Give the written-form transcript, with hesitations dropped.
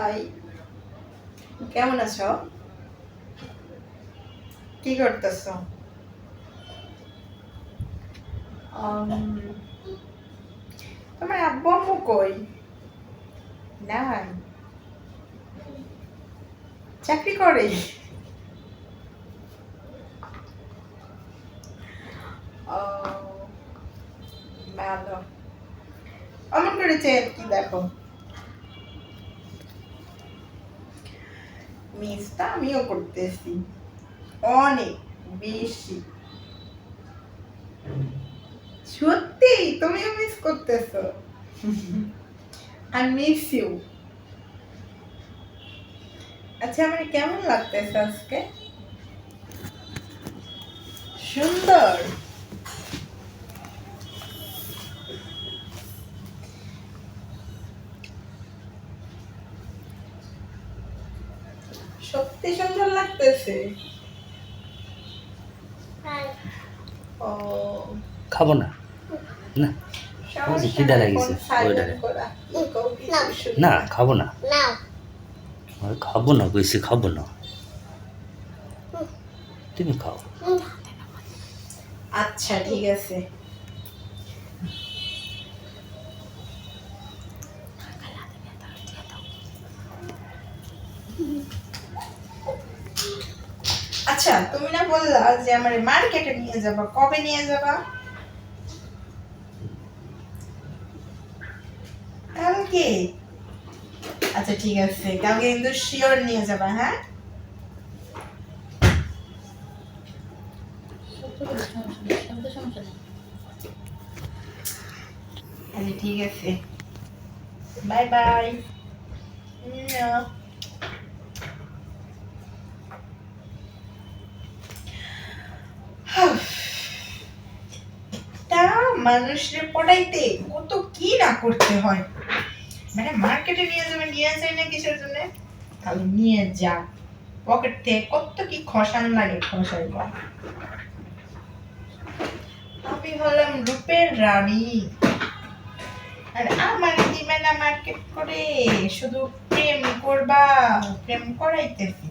High, কেমন আছো? কি করতেছো? তোমার আব্বু আম্মু কই? নাই, চাকরি করে? ও, ভালো। অমন করে চেয়ে কি দেখো? মিসটা আমিও করতেছি, অনেক বেশি। সত্যি তুমিও মিস করতেছো? I miss you. আচ্ছা, আমার কেমন লাগতেছে আজকে? সুন্দর। সত্যি সুন্দর লাগতেছে। ও, খাবো না না সমস্যা খিদা নাই, লাগিছে ফোন সাইলেন্ট ওইটারে করা। না খাবো না আমি খাবো না কইছি খাবো না তুমি খাও আচ্ছা ঠিক আছে। আচ্ছা, তুমি না বললা যে আমার মার্কেটে নিয়ে যাবা, কবে নিয়ে যাবা? কালকে? আচ্ছা ঠিক আছে, কালকে কিন্তু শিওর নিয়ে যাবা, হ্যাঁ? আচ্ছা ঠিক আছে, বাই বাই। তা মানুষের পড়াইতে কত কি না করতে হয়। মানে মার্কেটে নিয়ে যাবে, নিয়ে যায় না কিসের জন্য? তাহলে নিয়ে যা, পকেট থেকে কত কি খসান লাগে খসাই কর। আমি হলাম রূপের রানী, আর আমার দিবে না মার্কেট করে, শুধু প্রেম করবা, প্রেম করাইতেছি।